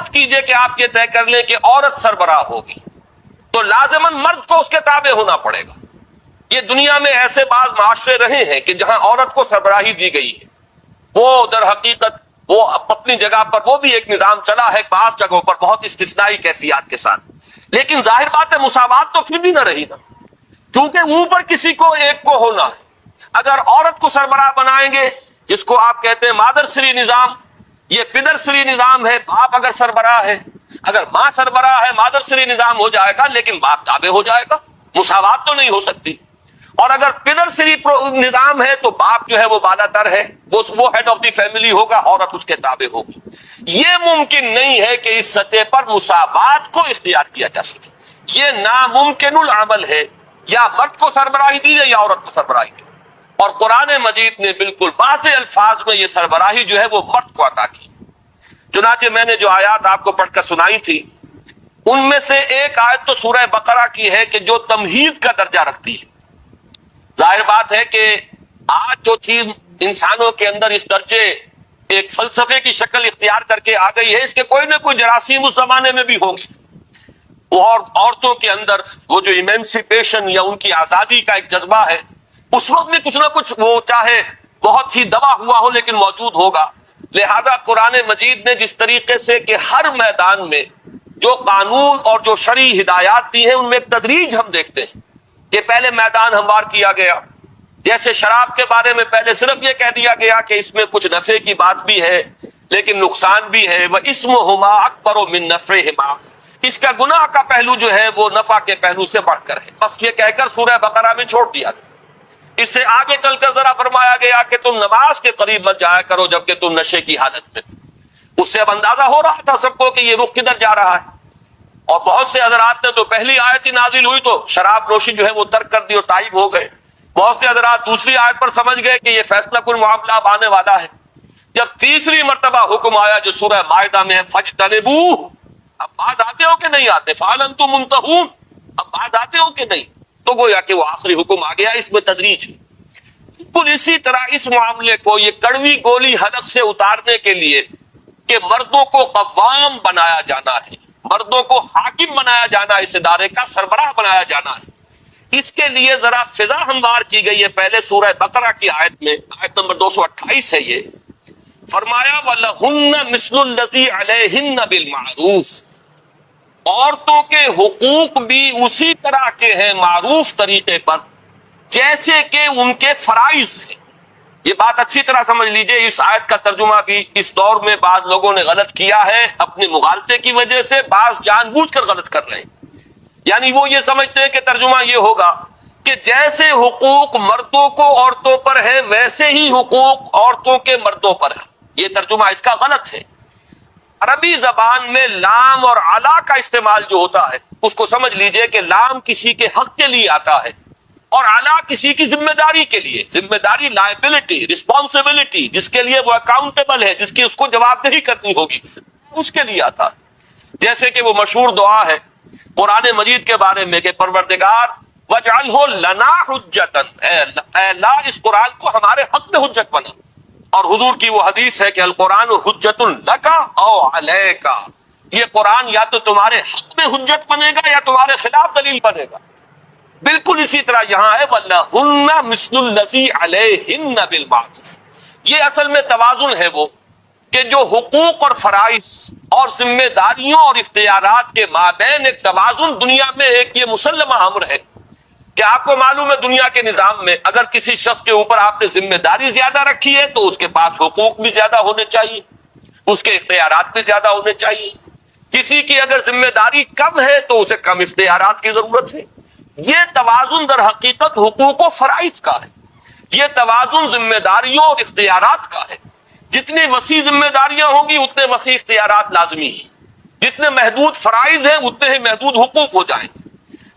فرض کیجئے کہ آپ یہ طے کر لیں کہ عورت سربراہ ہوگی تو لازماً مرد کو اس کے تابع ہونا پڑے گا. یہ دنیا میں ایسے بعض معاشرے رہے ہیں کہ جہاں عورت کو سربراہی دی گئی ہے، وہ در حقیقت وہ اپنی جگہ پر وہ بھی ایک نظام چلا ہے بعض جگہوں پر بہت استثنائی کیفیات کے ساتھ، لیکن ظاہر بات ہے مساوات تو پھر بھی نہ رہی نا، کیونکہ اوپر کسی کو ایک کو ہونا ہے. اگر عورت کو سربراہ بنائیں گے جس کو آپ کہتے ہیں مادر سری نظام، یہ پدر سری نظام ہے، باپ اگر سربراہ ہے، اگر ماں سربراہ ہے مادر سری نظام ہو جائے گا لیکن باپ تابع ہو جائے گا، مساوات تو نہیں ہو سکتی. اور اگر پدر سری نظام ہے تو باپ جو ہے وہ بالا تر ہے، وہ ہیڈ آف دی فیملی ہوگا، عورت اس کے تابع ہوگی. یہ ممکن نہیں ہے کہ اس سطح پر مساوات کو اختیار کیا جا سکے، یہ ناممکن العمل ہے. یا مرد کو سربراہی دی جائے یا عورت کو سربراہی دی. اور قرآن مجید نے بالکل واضح الفاظ میں یہ سربراہی جو ہے وہ مرد کو عطا کی. چنانچہ میں نے جو آیات آپ کو پڑھ کر سنائی تھی ان میں سے ایک آیت تو سورہ بقرہ کی ہے کہ جو تمہید کا درجہ رکھتی ہے. ظاہر بات ہے کہ آج جو چیز انسانوں کے اندر اس درجے ایک فلسفے کی شکل اختیار کر کے آ گئی ہے، اس کے کوئی نہ کوئی جراثیم اس زمانے میں بھی ہوں گے. اور عورتوں کے اندر وہ جو ایمینسیپیشن یا ان کی آزادی کا ایک جذبہ ہے، اس وقت بھی کچھ نہ کچھ وہ چاہے بہت ہی دبا ہوا ہو لیکن موجود ہوگا. لہذا قرآن مجید نے جس طریقے سے کہ ہر میدان میں جو قانون اور جو شرعی ہدایات دی ہیں ان میں ایک تدریج ہم دیکھتے ہیں کہ پہلے میدان ہموار کیا گیا. جیسے شراب کے بارے میں پہلے صرف یہ کہہ دیا گیا کہ اس میں کچھ نفع کی بات بھی ہے لیکن نقصان بھی ہے. وَإِسْمُهُمَا أَكْبَرُ مِن نَفْعِهِمَا، اس کا گناہ کا پہلو جو ہے وہ نفع کے پہلو سے بڑھ کر ہے. بس یہ کہہ کر سورہ بقرہ میں چھوڑ دیا گیا. اس سے آگے چل کر ذرا فرمایا گیا کہ تم نماز کے قریب مت جایا کرو جبکہ تم نشے کی حالت میں. اس سے اب اندازہ ہو رہا تھا سب کو کہ یہ رخ کدھر جا رہا ہے. اور بہت سے حضرات نے تو پہلی آیت ہی نازل ہوئی تو شراب نوشی جو ہے وہ ترک کر دی اور تائب ہو گئے. بہت سے حضرات دوسری آیت پر سمجھ گئے کہ یہ فیصلہ کن معاملہ اب آنے والا ہے. جب تیسری مرتبہ حکم آیا جو سورہ مائدہ میں ہے فَاجْتَنِبُوهُ، اب باز آتے ہو کہ نہیں آتے، فَهَلْ أَنْتُمْ مُنْتَهُونَ، اب باز آتے ہو کہ نہیں. تو گویا کہ وہ آخری حکم آ گیا. اس میں تدریج ہے. بالکل اسی طرح اس معاملے کو یہ کڑوی گولی حلق سے اتارنے کے لیے کہ مردوں کو قوام بنایا جانا ہے، مردوں کو حاکم بنایا جانا، اس ادارے کا سربراہ بنایا جانا ہے، اس کے لیے ذرا فضا ہموار کی گئی ہے. پہلے سورہ بقرہ کی آیت میں آیت نمبر 228 ہے، یہ فرمایا وَلَهُنَّ مِثْلُ الَّذِي عَلَيْهِنَّ بِالْمَعْرُوفِ، عورتوں کے حقوق بھی اسی طرح کے ہیں معروف طریقے پر جیسے کہ ان کے فرائض ہیں. یہ بات اچھی طرح سمجھ لیجئے. اس آیت کا ترجمہ بھی اس دور میں بعض لوگوں نے غلط کیا ہے اپنے مغالطے کی وجہ سے، بعض جان بوجھ کر غلط کر رہے ہیں. یعنی وہ یہ سمجھتے ہیں کہ ترجمہ یہ ہوگا کہ جیسے حقوق مردوں کو عورتوں پر ہے ویسے ہی حقوق عورتوں کے مردوں پر ہے. یہ ترجمہ اس کا غلط ہے. عربی زبان میں لام اور علا کا استعمال جو ہوتا ہے اس کو سمجھ لیجئے کہ لام کسی کے حق کے لیے آتا ہے اور علا کسی کی ذمہ داری کے لیے. ذمہ داری لائبلٹی، رسپانسبلٹی، جس کے لیے وہ اکاؤنٹیبل ہے، جس کی اس کو جواب دہی کرنی ہوگی، اس کے لیے آتا ہے. جیسے کہ وہ مشہور دعا ہے قرآن مجید کے بارے میں کہ پروردگار وَاجْعَلْهُ لَنَا حُجَّةً، اے اللہ اس قرآن کو ہمارے حق میں حجت بنا. اور حضور کی وہ حدیث ہے کہ القرآن حجت لَكَ أَوْ عَلَيْكَ، یہ قرآن یا تو تمہارے حق میں حجت بنے گا یا تمہارے خلاف دلیل بنے گا. بالکل اسی طرح یہاں ہے وَلَهُنَّ مِثْلُ الَّذِي عَلَيْهِنَّ بِالْمَعْرُوفِ. یہ اصل میں توازن ہے وہ کہ جو حقوق اور فرائض اور ذمہ داریوں اور اختیارات کے مابین ایک توازن دنیا میں ایک یہ مسلمہ امر ہے کہ آپ کو معلوم ہے دنیا کے نظام میں اگر کسی شخص کے اوپر آپ نے ذمہ داری زیادہ رکھی ہے تو اس کے پاس حقوق بھی زیادہ ہونے چاہیے، اس کے اختیارات بھی زیادہ ہونے چاہیے. کسی کی اگر ذمہ داری کم ہے تو اسے کم اختیارات کی ضرورت ہے. یہ توازن در حقیقت حقوق و فرائض کا ہے. یہ توازن ذمہ داریوں اور اختیارات کا ہے. جتنی وسیع ذمہ داریاں ہوں گی اتنے وسیع اختیارات لازمی ہیں، جتنے محدود فرائض ہیں اتنے ہی محدود حقوق ہو جائیں.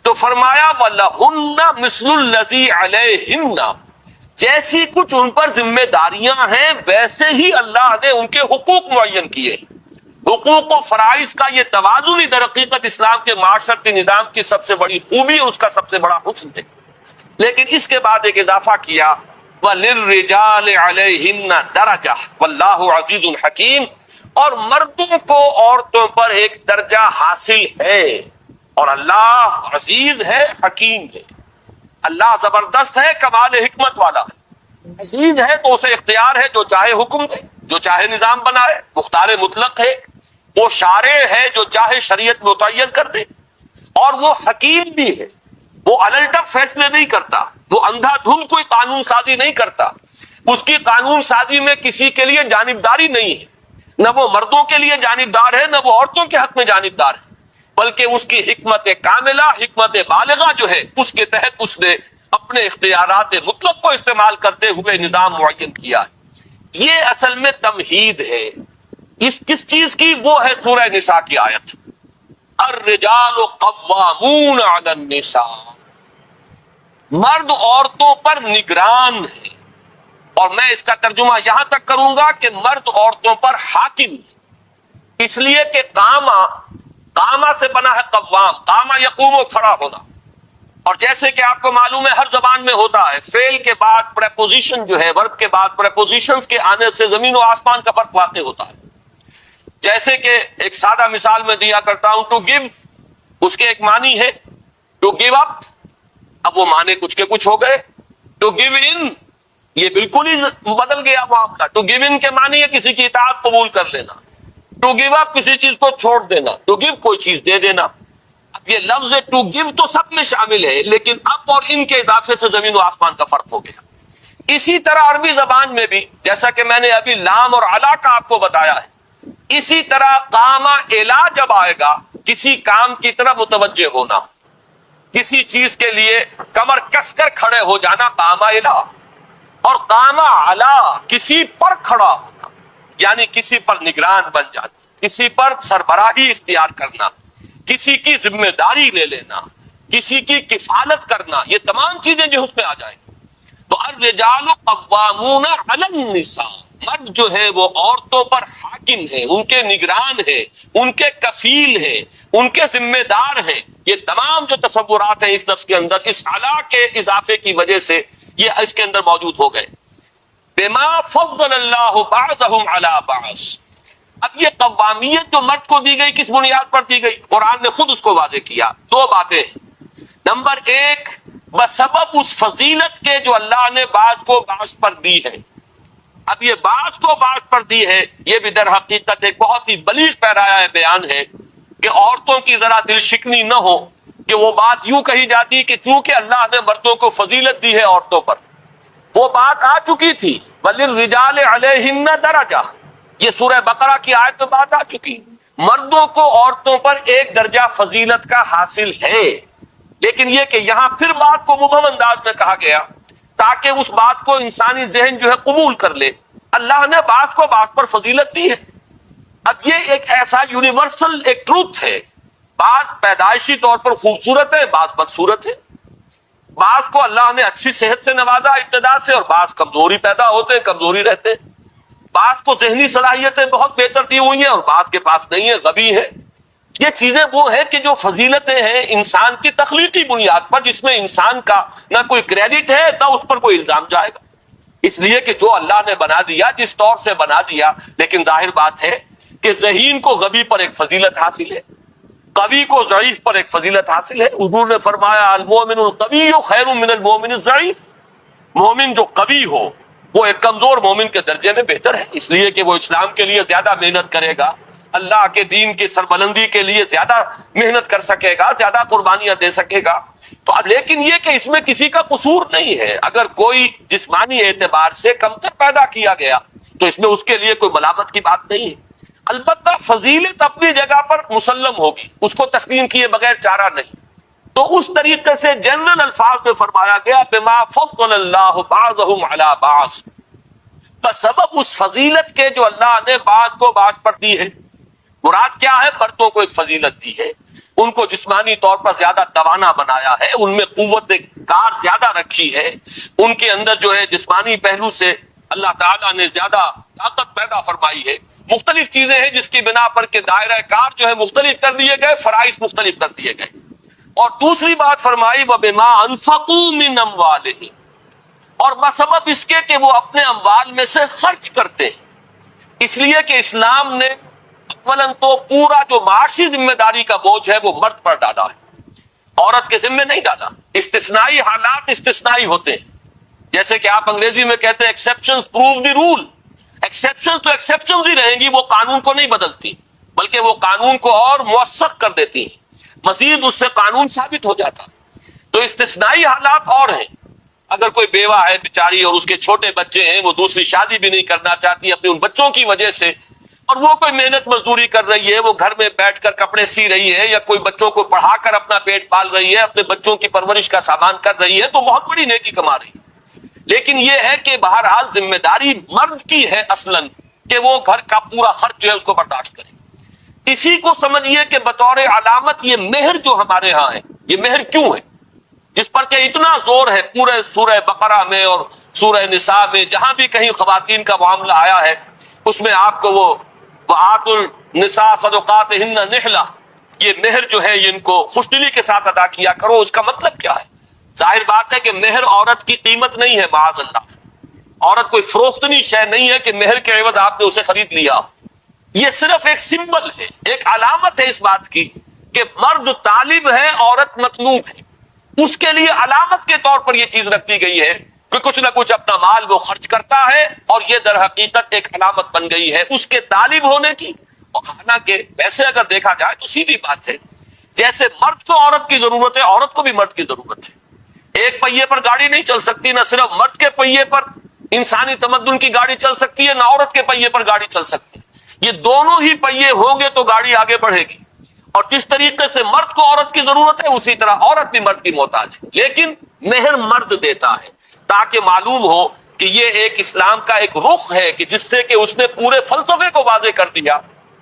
تو فرمایا وَلَهُنَّ مِثْلُ الَّذِي عَلَيْهِنَّ، جیسی کچھ ان پر ذمہ داریاں ہیں ویسے ہی اللہ نے ان کے حقوق معین کیے. حقوق و فرائض کا یہ توازن ہی در حقیقت اسلام کے معاشرتی نظام کی سب سے بڑی خوبی ہے، اس کا سب سے بڑا حسن ہے. لیکن اس کے بعد ایک اضافہ کیا وَلِلرِّجَالِ عَلَيْهِنَّ دَرَجَةٌ وَاللَّهُ عَزِيزٌ حَكِيمٌ، اور مردوں کو عورتوں پر ایک درجہ حاصل ہے، اور اللہ عزیز ہے، حکیم ہے، اللہ زبردست ہے، کمال حکمت والا ہے۔ عزیز ہے تو اسے اختیار ہے، جو چاہے حکم دے، جو چاہے نظام بنائے، مختار مطلق ہے، وہ شارع ہے، جو چاہے شریعت متعین کر دے، اور وہ حکیم بھی ہے، وہ الٹپ فیصلے نہیں کرتا، وہ اندھا دھند کوئی قانون سازی نہیں کرتا، اس کی قانون سازی میں کسی کے لیے جانبداری نہیں ہے، نہ وہ مردوں کے لیے جانبدار ہے، نہ وہ عورتوں کے حق میں جانبدار ہے، بلکہ اس کی حکمت کاملہ، حکمت بالغہ جو ہے، اس کے تحت اس نے اپنے اختیارات مطلق کو استعمال کرتے ہوئے نظام معین کیا ہے۔ یہ اصل میں تمہید ہے اس کس چیز کی؟ وہ ہے سورہ نساء کی آیت، الرجال قوامون علی النساء، مرد عورتوں پر نگران ہے، اور میں اس کا ترجمہ یہاں تک کروں گا کہ مرد عورتوں پر حاکم ہے، اس لیے کہ قامہ سے بنا ہے قوام، قامہ یقوم و کھڑا ہونا، اور جیسے کہ آپ کو معلوم ہے ہر زبان میں ہوتا ہے، فعل کے بعد پریپوزیشن جو ہے، ورب کے بعد پریپوزیشنز کے آنے سے زمین و آسمان کا فرق واقع ہوتا ہے۔ جیسے کہ ایک سادہ مثال میں دیا کرتا ہوں، ٹو گیو، اس کے ایک معنی ہے ٹو گیو اپ، اب وہ معنی کچھ کے کچھ ہو گئے۔ ٹو گیو ان، یہ بالکل ہی بدل گیا معاملہ۔ ٹو گیو ان کے معنی ہے کسی کی اطاعت قبول کر لینا، ٹو گیو اپ کسی چیز کو چھوڑ دینا، ٹو گیو کوئی چیز دے دینا۔ اب یہ لفظ ٹو گیو تو سب میں شامل ہے، لیکن اپ اور ان کے اضافے سے زمین و آسمان کا فرق ہو گیا۔ اسی طرح عربی زبان میں بھی، جیسا کہ میں نے ابھی لام اور علا کا آپ کو بتایا ہے، اسی طرح قامہ الا جب آئے گا، کسی کام کی طرف متوجہ ہونا، کسی چیز کے لیے کمر کس کر کھڑے ہو جانا، قامہ الا، اور قامہ علا کسی پر کھڑا ہونا، یعنی کسی پر نگران بن جانا، کسی پر سربراہی اختیار کرنا، کسی کی ذمہ داری لے لینا، کسی کی کفالت کرنا، یہ تمام چیزیں جو اس میں آ جائیں گی۔ تو الرجال قوامون علی النساء، مرد جو ہے وہ عورتوں پر حاکم ہے، ان کے نگران ہے، ان کے کفیل ہے، ان کے ذمہ دار ہیں۔ یہ تمام جو تصورات ہیں اس لفظ کے اندر، اس علا کے اضافے کی وجہ سے یہ اس کے اندر موجود ہو گئے۔ بما فضل اللہ بعضهم علی بعض، اب یہ قوامیت جو مرد کو دی گئی کس بنیاد پر دی گئی؟ قرآن نے خود اس کو واضح کیا، دو باتیں ہیں۔ نمبر ایک، بسبب اس فضیلت کے جو اللہ نے بعض کو بعض پر دی ہے۔ اب یہ بعض کو بعض پر دی ہے، یہ بھی در حقیقت ایک بہت ہی بلیغ پیرایہ بیان ہے کہ عورتوں کی ذرا دل شکنی نہ ہو کہ وہ بات یوں کہی جاتی کہ چونکہ اللہ نے مردوں کو فضیلت دی ہے عورتوں پر، وہ بات آ چکی تھی، وَلِلرِّجَالِ عَلَيْهِنَّ دَرَجَةٌ، یہ سورہ بقرہ کی آیت میں بات آ چکی، مردوں کو عورتوں پر ایک درجہ فضیلت کا حاصل ہے، لیکن یہ کہ یہاں پھر بات کو مبہم انداز میں کہا گیا تاکہ اس بات کو انسانی ذہن جو ہے قبول کر لے، اللہ نے بعض کو بعض پر فضیلت دی ہے۔ اب یہ ایک ایسا یونیورسل ایک ٹروتھ ہے، بعض پیدائشی طور پر خوبصورت ہے، بعض بدصورت ہے، بعض کو اللہ نے اچھی صحت سے نوازا ابتدا سے، اور بعض کمزوری پیدا ہوتے ہیں، کمزوری رہتے ہیں، بعض کو ذہنی صلاحیتیں بہت بہتر دی ہوئی ہیں اور بعض کے پاس نہیں ہے، غبی ہے۔ یہ چیزیں وہ ہیں کہ جو فضیلتیں ہیں انسان کی تخلیقی بنیاد پر، جس میں انسان کا نہ کوئی کریڈٹ ہے نہ اس پر کوئی الزام جائے گا، اس لیے کہ جو اللہ نے بنا دیا جس طور سے بنا دیا، لیکن ظاہر بات ہے کہ ذہین کو غبی پر ایک فضیلت حاصل ہے، قوی کو ضعیف پر ایک فضیلت حاصل ہے۔ حضور نے فرمایا المؤمن القوی خیر من المؤمن الضعیف، مومن جو قوی ہو وہ ایک کمزور مومن کے درجے میں بہتر ہے، اس لیے کہ وہ اسلام کے لیے زیادہ محنت کرے گا، اللہ کے دین کی سربلندی کے لیے زیادہ محنت کر سکے گا، زیادہ قربانیاں دے سکے گا۔ تو اب لیکن یہ کہ اس میں کسی کا قصور نہیں ہے، اگر کوئی جسمانی اعتبار سے کمتر پیدا کیا گیا تو اس میں اس کے لیے کوئی ملامت کی بات نہیں ہے، البتہ فضیلت اپنی جگہ پر مسلم ہوگی، اس کو تسلیم کیے بغیر چارہ نہیں۔ تو اس طریقے سے جنرل الفاظ میں فرمایا گیا بما فضل اللہ بعضهم علی بعض، بسبب اس فضیلت کے جو اللہ نے بعض کو بعض پر دی ہے۔ مراد کیا ہے؟ مردوں کو ایک فضیلت دی ہے، ان کو جسمانی طور پر زیادہ توانا بنایا ہے، ان میں قوت کار زیادہ رکھی ہے، ان کے اندر جو ہے جسمانی پہلو سے اللہ تعالیٰ نے زیادہ طاقت پیدا فرمائی ہے، مختلف چیزیں ہیں جس کی بنا پر کہ دائرہ کار جو ہے مختلف کر دیے گئے، فرائض مختلف کر دیے گئے۔ اور دوسری بات فرمائی وَبِمَا أَنفَقُوا مِنْ أَمْوَالِهِمْ، اور بسبب اس کے کہ وہ اپنے اموال میں سے خرچ کرتے ہیں، اس لیے کہ اسلام نے اولن تو پورا جو معاشی ذمہ داری کا بوجھ ہے وہ مرد پر ڈالا ہے، عورت کے ذمہ نہیں ڈالا۔ استثنائی حالات استثنائی ہوتے ہیں، جیسے کہ آپ انگریزی میں کہتے ہیں exceptions prove the role. Exception تو ایکسیپشنز ہی رہیں گی، وہ قانون کو نہیں بدلتی، بلکہ وہ قانون کو اور موثق کر دیتی ہیں، مزید اس سے قانون ثابت ہو جاتا۔ تو استثنائی حالات اور ہیں، اگر کوئی بیوہ ہے بیچاری اور اس کے چھوٹے بچے ہیں، وہ دوسری شادی بھی نہیں کرنا چاہتی اپنے ان بچوں کی وجہ سے، اور وہ کوئی محنت مزدوری کر رہی ہے، وہ گھر میں بیٹھ کر کپڑے سی رہی ہے یا کوئی بچوں کو پڑھا کر اپنا پیٹ پال رہی ہے، اپنے بچوں کی پرورش کا سامان کر رہی ہے، تو بہت بڑی نیکی کما رہی ہے۔ لیکن یہ ہے کہ بہرحال ذمہ داری مرد کی ہے اصلاً کہ وہ گھر کا پورا خرچ جو ہے اس کو برداشت کرے۔ اسی کو سمجھیے کہ بطور علامت یہ مہر جو ہمارے ہاں ہے، یہ مہر کیوں ہے، جس پر کہ اتنا زور ہے پورے سورہ بقرہ میں اور سورہ نساء میں، جہاں بھی کہیں خواتین کا معاملہ آیا ہے اس میں آپ کو وہ وَآتُوا النِّسَاءَ صَدُقَاتِهِنَّ نِحْلَةً، یہ مہر جو ہے یہ ان کو خوشدلی کے ساتھ ادا کیا کرو۔ اس کا مطلب کیا ہے؟ ظاہر بات ہے کہ مہر عورت کی قیمت نہیں ہے، معاذ اللہ، عورت کوئی فروختنی شے نہیں ہے کہ مہر کے عوض آپ نے اسے خرید لیا۔ یہ صرف ایک سمبل ہے، ایک علامت ہے اس بات کی کہ مرد طالب ہے، عورت مطلوب ہے۔ اس کے لیے علامت کے طور پر یہ چیز رکھی گئی ہے کہ کچھ نہ کچھ اپنا مال وہ خرچ کرتا ہے، اور یہ در حقیقت ایک علامت بن گئی ہے اس کے طالب ہونے کی۔ اور حالانکہ ویسے اگر دیکھا جائے تو سیدھی بات ہے، جیسے مرد کو عورت کی ضرورت ہے، عورت کو بھی مرد کی ضرورت ہے۔ ایک پہیے پر گاڑی نہیں چل سکتی، نہ صرف مرد کے پہیے پر انسانی تمدن کی گاڑی چل سکتی ہے، نہ عورت کے پہیے پر گاڑی چل سکتی ہے۔ یہ دونوں ہی پہیے ہوں گے تو گاڑی آگے بڑھے گی، اور جس طریقے سے مرد کو عورت کی ضرورت ہے اسی طرح عورت بھی مرد کی محتاج ہے۔ لیکن مہر مرد دیتا ہے تاکہ معلوم ہو کہ یہ ایک اسلام کا ایک رخ ہے کہ جس سے کہ اس نے پورے فلسفے کو واضح کر دیا۔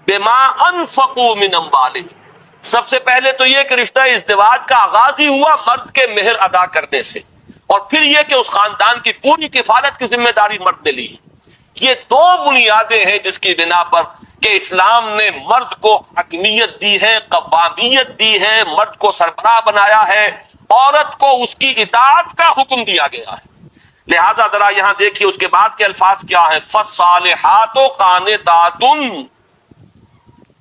بما انفقوا من اموالہم، سب سے پہلے تو یہ کہ رشتہ ازدواج کا آغاز ہی ہوا مرد کے مہر ادا کرنے سے، اور پھر یہ کہ اس خاندان کی پوری کفالت کی ذمہ داری مرد نے لی ہے۔ یہ دو بنیادیں ہیں جس کی بنا پر کہ اسلام نے مرد کو حکمیت دی ہے، قوامیت دی ہے، مرد کو سربراہ بنایا ہے، عورت کو اس کی اطاعت کا حکم دیا گیا ہے۔ لہذا ذرا یہاں دیکھیے اس کے بعد کے الفاظ کیا ہیں، فَالصَّالِحَاتُ قَانِتَاتٌ،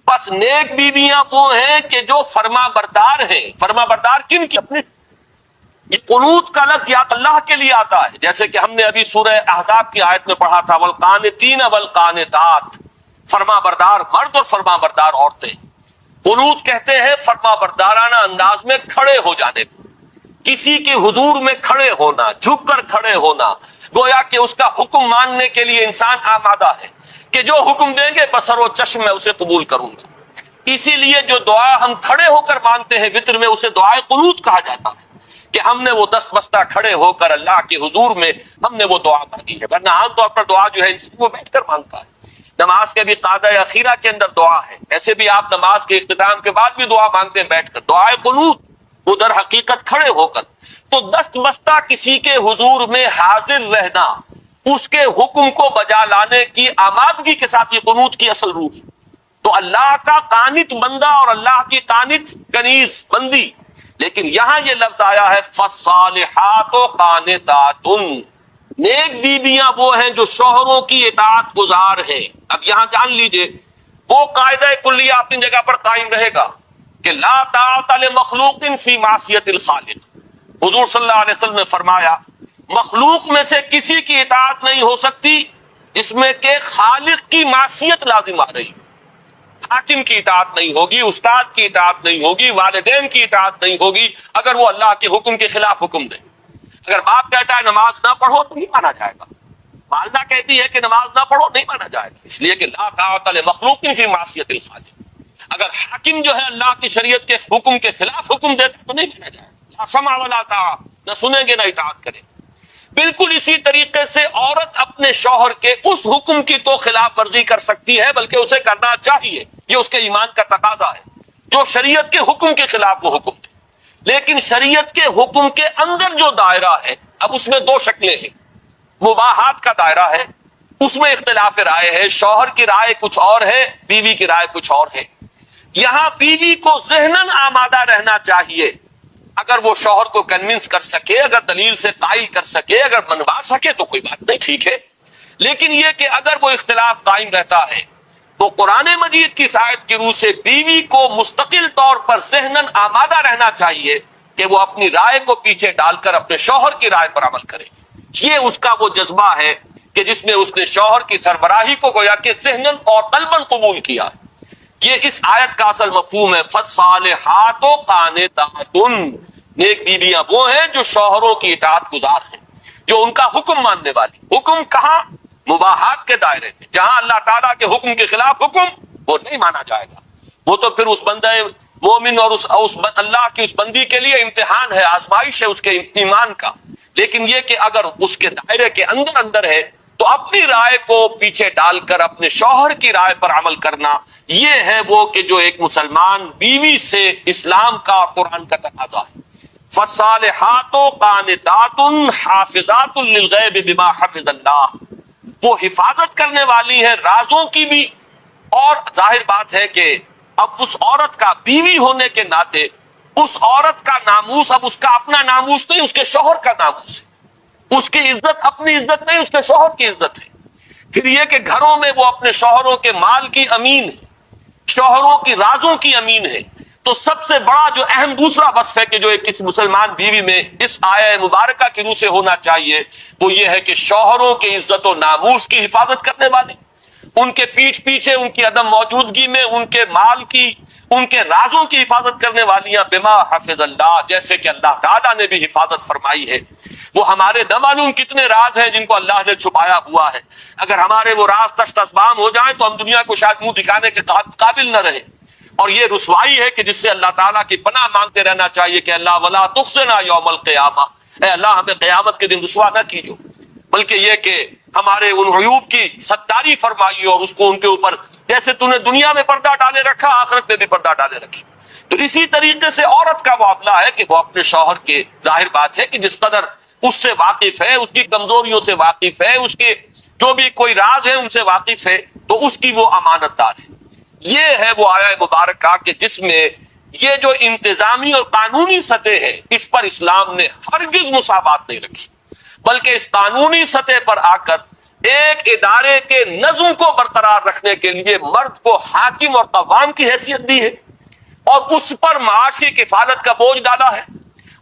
بس نیک بیویاں وہ ہیں کہ جو فرما بردار ہیں۔ فرما بردار کن کی؟ اپنے۔ یہ قنوت کا لفظ یا اللہ کے لیے آتا ہے، جیسے کہ ہم نے ابھی سورہ احزاب کی آیت میں پڑھا تھا، والقانتین والقانتات، فرما بردار مرد اور فرما بردار عورتیں۔ قنوت کہتے ہیں فرما بردارانہ انداز میں کھڑے ہو جانے کو، کسی کے حضور میں کھڑے ہونا، جھک کر کھڑے ہونا، گویا کہ اس کا حکم ماننے کے لیے انسان آمادہ ہے کہ جو حکم دیں گے بصر و چشم میں اسے قبول کروں گا۔ اسی لیے جو دعا ہم کھڑے ہو کر مانگتے ہیں وطر میں، اسے دعائے قنوت کہا جاتا ہے کہ ہم نے وہ دست بستہ کھڑے ہو کر اللہ کے حضور میں ہم نے وہ دعا مانگی ہے۔ ورنہ عام طور پر دعا جو ہے انسان وہ بیٹھ کر مانگتا ہے۔ نماز کے بھی قاعدہ اخیرہ کے اندر دعا ہے، ایسے بھی آپ نماز کے اختتام کے بعد بھی دعا مانگتے ہیں بیٹھ کر، دعائے قنوت، وہ در حقیقت کھڑے ہو کر۔ تو دست بستہ کسی کے حضور میں حاضر رہنا، اس کے حکم کو بجا لانے کی آمادگی کے ساتھ، یہ قنوت کی اصل روح ہے۔ تو اللہ کا قانت بندہ اور اللہ کی قانت کنیز بندی، لیکن یہاں یہ لفظ آیا ہے فَالصَّالِحَاتُ قَانِتَاتٌ، نیک بیویاں وہ ہیں جو شوہروں کی اطاعت گزار ہیں۔ اب یہاں جان لیجئے وہ قاعدہ کلیہ اپنی جگہ پر قائم رہے گا کہ لا طاعۃ لمخلوق فی معصیۃ الخالق۔ حضور صلی اللہ علیہ وسلم نے فرمایا مخلوق میں سے کسی کی اطاعت نہیں ہو سکتی جس میں کہ خالق کی معصیت لازم آ رہی۔ حاکم کی اطاعت نہیں ہوگی، استاد کی اطاعت نہیں ہوگی، والدین کی اطاعت نہیں ہوگی اگر وہ اللہ کے حکم کے خلاف حکم دیں۔ اگر باپ کہتا ہے نماز نہ پڑھو تو نہیں مانا جائے گا، والدہ کہتی ہے کہ نماز نہ پڑھو نہیں مانا جائے گا، اس لیے کہ لا طاعۃ لمخلوق فی معصیۃ الخالق۔ اگر حاکم جو ہے اللہ کی شریعت کے حکم کے خلاف حکم دیتا تو نہیں مانا جائے گا، لا سمع ولا طاعۃ، نہ سنیں گے نہ اطاعت کریں۔ بالکل اسی طریقے سے عورت اپنے شوہر کے اس حکم کی تو خلاف ورزی کر سکتی ہے، بلکہ اسے کرنا چاہیے، یہ اس کے ایمان کا تقاضا ہے، جو شریعت کے حکم کے خلاف وہ حکم دے۔ لیکن شریعت کے حکم کے اندر جو دائرہ ہے، اب اس میں دو شکلیں ہیں، مباحات کا دائرہ ہے، اس میں اختلاف رائے ہے، شوہر کی رائے کچھ اور ہے، بیوی کی رائے کچھ اور ہے۔ یہاں بیوی کو ذہناً آمادہ رہنا چاہیے، اگر وہ شوہر کو کنونس کر سکے، اگر دلیل سے قائل کر سکے، اگر منوا سکے تو کوئی بات نہیں، ٹھیک ہے۔ لیکن یہ کہ اگر وہ اختلاف قائم رہتا ہے، تو قرآن مجید کی آیت کی روح سے بیوی کو مستقل طور پر ذہناً آمادہ رہنا چاہیے کہ وہ اپنی رائے کو پیچھے ڈال کر اپنے شوہر کی رائے پر عمل کرے. یہ اس کا وہ جذبہ ہے کہ جس میں اس نے شوہر کی سربراہی کو گویا کہ ذہناً اور قلباً قبول کیا. یہ اس آیت کا اصل مفہوم ہے. فالصالحات قانتات، نیک بیویاں وہ ہیں جو شوہروں کی اطاعت گزار ہیں، جو ان کا حکم ماننے والی. حکم کہاں؟ مباحات کے دائرے میں. جہاں اللہ تعالیٰ کے حکم کے خلاف حکم، وہ نہیں مانا جائے گا. وہ تو پھر اس بندہ مومن اور اللہ کی اس بندی کے لیے امتحان ہے، آزمائش ہے اس کے ایمان کا. لیکن یہ کہ اگر اس کے دائرے کے اندر ہے تو اپنی رائے کو پیچھے ڈال کر اپنے شوہر کی رائے پر عمل کرنا، یہ ہے وہ کہ جو ایک مسلمان بیوی سے اسلام کا اور قرآن کا تقاضا ہے. فالصالحات قانتات حافظات للغیب بما حفظ اللہ، وہ حفاظت کرنے والی ہیں رازوں کی بھی. اور ظاہر بات ہے کہ اب اس عورت کا بیوی ہونے کے ناطے اس عورت کا ناموس اب اس کا اپنا ناموس نہیں، اس کے شوہر کا ناموس ہے. اس کی عزت اپنی عزت نہیں، اس کے شوہر کی عزت ہے. پھر یہ کہ گھروں میں وہ اپنے شوہروں کے مال کی امین ہے، شوہروں کی رازوں کی امین ہے. تو سب سے بڑا جو اہم دوسرا وصف ہے کہ جو ایک کسی مسلمان بیوی میں اس آیہ مبارکہ کی روح سے ہونا چاہیے، وہ یہ ہے کہ شوہروں کی عزت و ناموس کی حفاظت کرنے والی، ان کے پیٹھ پیچھے ان کی عدم موجودگی میں ان کے مال کی، ان کے رازوں کی حفاظت کرنے والیاں بما حفظ اللہ، جیسے کہ اللہ تعالیٰ نے بھی حفاظت فرمائی ہے. وہ ہمارے نہ معلوم کتنے راز ہیں جن کو اللہ نے چھپایا ہوا ہے. اگر ہمارے وہ راز تشت اسبام ہو جائیں تو ہم دنیا کو شاید منہ دکھانے کے قابل نہ رہیں. اور یہ رسوائی ہے کہ جس سے اللہ تعالیٰ کی پناہ مانگتے رہنا چاہیے کہ اللہ ولا تخزنا یوم القیامہ، اے اللہ ہمیں قیامت کے دن رسوا نہ کیجو. بلکہ یہ کہ ہمارے ان عیوب کی ستاری فرمائی اور اس کو ان کے اوپر جیسے تو نے دنیا میں پردہ ڈالے رکھا، آخرت میں بھی پردہ ڈالے رکھی. تو اسی طریقے سے عورت کا معاملہ ہے کہ وہ اپنے شوہر کے، ظاہر بات ہے کہ جس قدر اس سے واقف ہے، اس کی کمزوریوں سے واقف ہے، اس کے جو بھی کوئی راز ہے ان سے واقف ہے، تو اس کی وہ امانت دار ہے. یہ ہے وہ آیہ مبارکہ کہ جس میں یہ جو انتظامی اور قانونی سطح ہے اس پر اسلام نے ہرگز مساوات نہیں رکھی، بلکہ اس قانونی سطح پر آ کر ایک ادارے کے نظم کو برقرار رکھنے کے لیے مرد کو حاکم اور قوام کی حیثیت دی ہے اور اس پر معاشی کفالت کا بوجھ ڈالا ہے،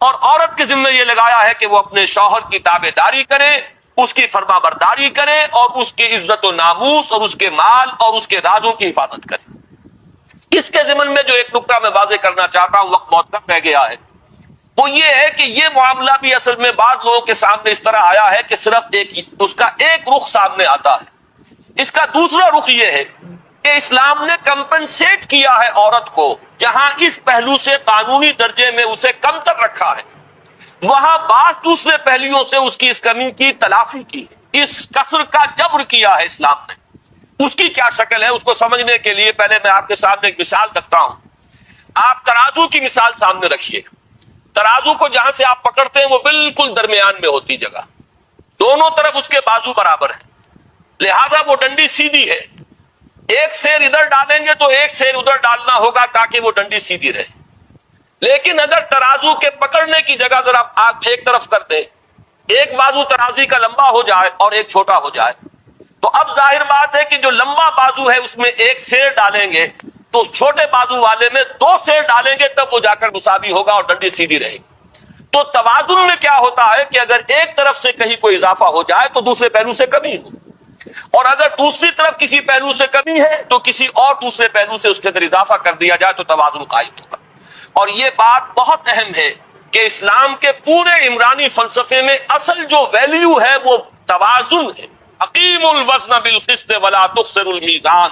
اور عورت کے ذمہ یہ لگایا ہے کہ وہ اپنے شوہر کی تابع داری کرے، اس کی فرما برداری کرے اور اس کی عزت و ناموس اور اس کے مال اور اس کے رازوں کی حفاظت کرے. اس کے ضمن میں جو ایک نقطہ میں واضح کرنا چاہتا ہوں، وقت بہت کم رہ گیا ہے، وہ یہ ہے کہ یہ معاملہ بھی اصل میں بعض لوگوں کے سامنے اس طرح آیا ہے کہ صرف اس کا ایک رخ سامنے آتا ہے. اس کا دوسرا رخ یہ ہے کہ اسلام نے کمپنسیٹ کیا ہے عورت کو، جہاں اس پہلو سے قانونی درجے میں اسے کم تر رکھا ہے، وہاں بعض دوسرے پہلوؤں سے اس کی اس کمی کی تلافی کی، اس کسر کا جبر کیا ہے اسلام نے. اس کی کیا شکل ہے اس کو سمجھنے کے لیے پہلے میں آپ کے سامنے ایک مثال رکھتا ہوں. آپ ترازو کی مثال سامنے رکھیے. ترازو کو جہاں سے آپ پکڑتے ہیں وہ بالکل درمیان میں ہوتی جگہ، دونوں طرف اس کے بازو برابر ہیں، لہذا وہ ڈنڈی سیدھی ہے. ایک سیر ادھر ڈالیں گے تو ایک سیر ادھر ڈالنا ہوگا تاکہ وہ ڈنڈی سیدھی رہے. لیکن اگر ترازو کے پکڑنے کی جگہ ذرا آپ ایک طرف کر دیں، ایک بازو ترازی کا لمبا ہو جائے اور ایک چھوٹا ہو جائے، تو اب ظاہر بات ہے کہ جو لمبا بازو ہے اس میں ایک سیر ڈالیں گے تو اس چھوٹے بازو والے میں 2 سیر ڈالیں گے تب وہ جا کر مساوی ہوگا اور ڈنڈی سیدھی رہے گی. تو توازن میں کیا ہوتا ہے کہ اگر ایک طرف سے کہیں کوئی اضافہ ہو جائے تو دوسرے پہلو سے کمی ہو، اور اگر دوسری طرف کسی پہلو سے کمی ہے تو کسی اور دوسرے پہلو سے اس کے اندر اضافہ کر دیا جائے تو توازن قائم ہوگا. اور یہ بات بہت اہم ہے کہ اسلام کے پورے عمرانی فلسفے میں اصل جو ویلیو ہے وہ توازن ہے. اقیم الوزن بالقسط ولا تخسر المیزان،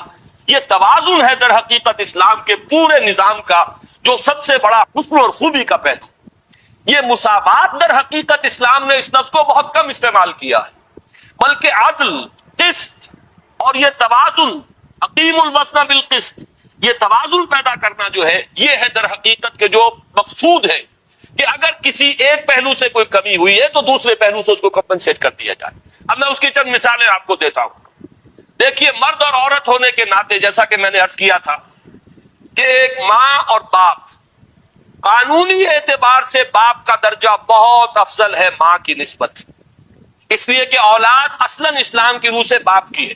یہ توازن ہے در حقیقت اسلام کے پورے نظام کا جو سب سے بڑا حسن اور خوبی کا پہلو. یہ مساوات در حقیقت اسلام نے اس لفظ کو بہت کم استعمال کیا ہے، بلکہ عدل، قسط اور یہ توازن، اقیم الوزن بالقسط، یہ توازن پیدا کرنا جو ہے یہ ہے در حقیقت کے جو مقصود ہے کہ اگر کسی ایک پہلو سے کوئی کمی ہوئی ہے تو دوسرے پہلو سے اس کو کمپنسیٹ کر دیا جائے. اب میں اس کی چند مثالیں آپ کو دیتا ہوں. دیکھیے، مرد اور عورت ہونے کے ناطے جیسا کہ میں نے عرض کیا تھا کہ ایک ماں اور باپ، قانونی اعتبار سے باپ کا درجہ بہت افضل ہے ماں کی نسبت، اس لیے کہ اولاد اصلاً اسلام کی روح سے باپ کی ہے.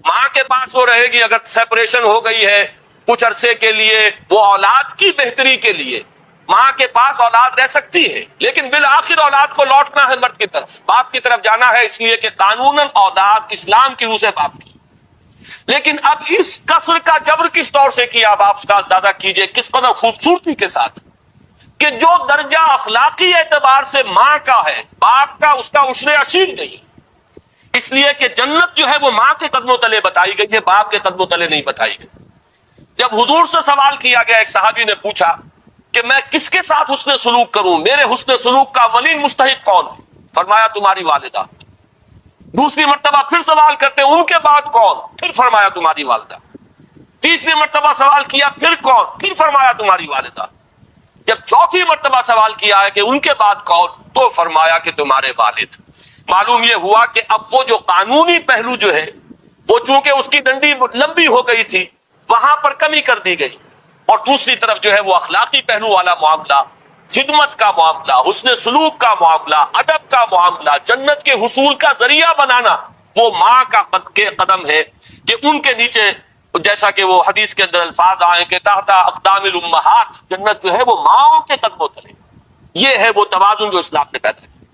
ماں کے پاس وہ رہے گی، اگر سیپریشن ہو گئی ہے کچھ عرصے کے لیے، وہ اولاد کی بہتری کے لیے ماں کے پاس اولاد رہ سکتی ہے، لیکن بالآخر اولاد کو لوٹنا ہے مرد کی طرف، باپ کی طرف جانا ہے، اس لیے کہ قانوناً اولاد اسلام کی روح سے باپ کی۔ لیکن اب اس قصر کا جبر کس طور سے کیا، اب آپ اس کا اندازہ کیجئے کس قدر خوبصورتی کے ساتھ، کہ جو درجہ اخلاقی اعتبار سے ماں کا ہے، باپ کا اس کا عشر اشیر نہیں، اس لیے کہ جنت جو ہے وہ ماں کے قدموں تلے بتائی گئی ہے، باپ کے قدموں تلے نہیں بتائی گئی۔ جب حضور سے سوال کیا گیا، ایک صحابی نے پوچھا کہ میں کس کے ساتھ حسن سلوک کروں، میرے حسن سلوک کا اولین مستحق کون ہے؟ فرمایا تمہاری والدہ۔ دوسری مرتبہ پھر سوال کرتے ان کے بعد کون؟ پھر فرمایا تمہاری والدہ۔ تیسری مرتبہ سوال کیا پھر کون؟ پھر فرمایا تمہاری والدہ۔ جب چوتھی مرتبہ سوال کیا ہے کہ ان کے بعد کون، تو فرمایا کہ تمہارے والد۔ معلوم یہ ہوا کہ اب وہ جو قانونی پہلو جو ہے وہ چونکہ اس کی ڈنڈی لمبی ہو گئی تھی، وہاں پر کمی کر دی گئی، اور دوسری طرف جو ہے وہ اخلاقی پہلو والا معاملہ، خدمت کا معاملہ، حسن سلوک کا معاملہ، ادب کا معاملہ، جنت کے حصول کا ذریعہ بنانا، وہ ماں کا قدم ہے کہ ان کے نیچے، جیسا کہ وہ حدیث کے اندر الفاظ آئے کہ تحت اقدام الامہات، جنت جو ہے وہ ماؤں کے قدموں تلے۔ یہ ہے وہ توازن جو اسلام نے پیدا کیا،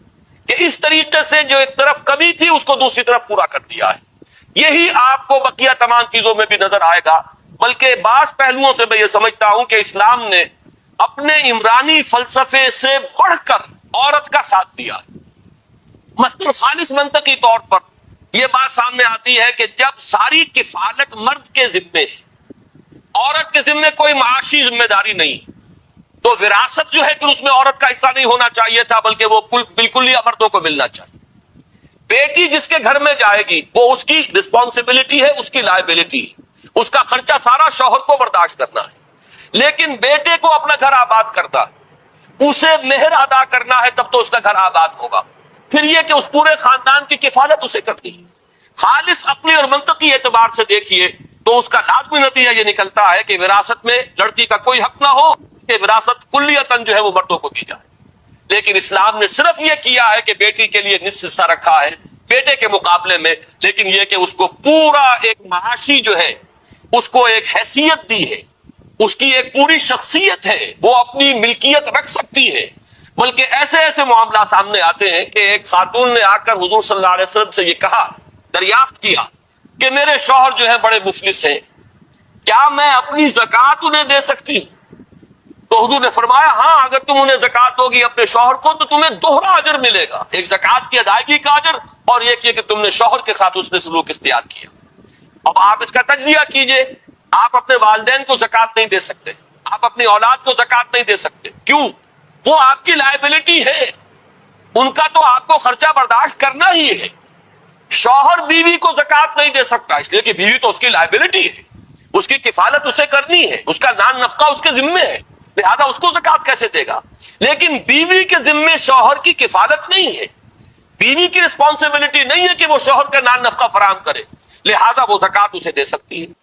کہ اس طریقے سے جو ایک طرف کمی تھی اس کو دوسری طرف پورا کر دیا ہے۔ یہی آپ کو بقیہ تمام چیزوں میں بھی نظر آئے گا، بلکہ بعض پہلوؤں سے میں یہ سمجھتا ہوں کہ اسلام نے اپنے عمرانی فلسفے سے بڑھ کر عورت کا ساتھ دیا ہے۔ مثلاً خالص منطقی طور پر یہ بات سامنے آتی ہے کہ جب ساری کفالت مرد کے ذمے ہے، عورت کے ذمے کوئی معاشی ذمہ داری نہیں، تو وراثت جو ہے کہ اس میں عورت کا حصہ نہیں ہونا چاہیے تھا، بلکہ وہ بالکل ہی مردوں کو ملنا چاہیے۔ بیٹی جس کے گھر میں جائے گی وہ اس کی رسپانسبلٹی ہے، اس کی لائبلٹی ہے، اس کا خرچہ سارا شوہر کو برداشت کرنا ہے، لیکن بیٹے کو اپنا گھر آباد کرنا ہے، اسے مہر ادا کرنا ہے، تب تو اس کا گھر آباد ہوگا۔ پھر یہ کہ اس پورے خاندان کی کفالت اسے کرنی ہے۔ خالص عقلی اور منطقی اعتبار سے دیکھیے تو اس کا لازمی نتیجہ یہ نکلتا ہے کہ وراثت میں لڑکی کا کوئی حق نہ ہو، کہ وراثت کلیتاً جو ہے وہ مردوں کو دی جائے۔ لیکن اسلام نے صرف یہ کیا ہے کہ بیٹی کے لیے نصف حصہ رکھا ہے بیٹے کے مقابلے میں، لیکن یہ کہ اس کو پورا ایک معاشی جو ہے اس کو ایک حیثیت دی ہے، اس کی ایک پوری شخصیت ہے، وہ اپنی ملکیت رکھ سکتی ہے۔ بلکہ ایسے ایسے معاملہ سامنے آتے ہیں کہ ایک خاتون نے آ کر حضور صلی اللہ علیہ وسلم سے یہ کہا، دریافت کیا کہ میرے شوہر جو ہے بڑے مفلس ہیں، کیا میں اپنی زکوٰۃ انہیں دے سکتی ہوں؟ تو حضور نے فرمایا ہاں، اگر تم انہیں زکوٰۃ ہوگی اپنے شوہر کو تو تمہیں دوہرا اجر ملے گا، ایک زکوٰۃ کی ادائیگی کا اجر اور ایک یہ کہ تم نے شوہر کے ساتھ اس نے سلوک اختیار کیا۔ اب آپ اس کا تجزیہ کیجئے، آپ اپنے والدین کو زکوٰۃ نہیں دے سکتے، آپ اپنی اولاد کو زکوٰۃ نہیں دے سکتے، کیوں؟ وہ آپ کی لائبلٹی ہے، ان کا تو آپ کو خرچہ برداشت کرنا ہی ہے۔ شوہر بیوی کو زکوٰۃ نہیں دے سکتا، اس لیے کہ بیوی تو اس کی لائبلٹی ہے، اس کی کفالت اسے کرنی ہے، اس کا نان نفقہ اس کے ذمے ہے، لہذا اس کو زکوٰۃ کیسے دے گا؟ لیکن بیوی کے ذمے شوہر کی کفالت نہیں ہے، بیوی کی رسپانسبلٹی نہیں ہے کہ وہ شوہر کا نان نفقہ فراہم کرے، لہذا وہ زکوٰۃ اسے دے سکتی ہے۔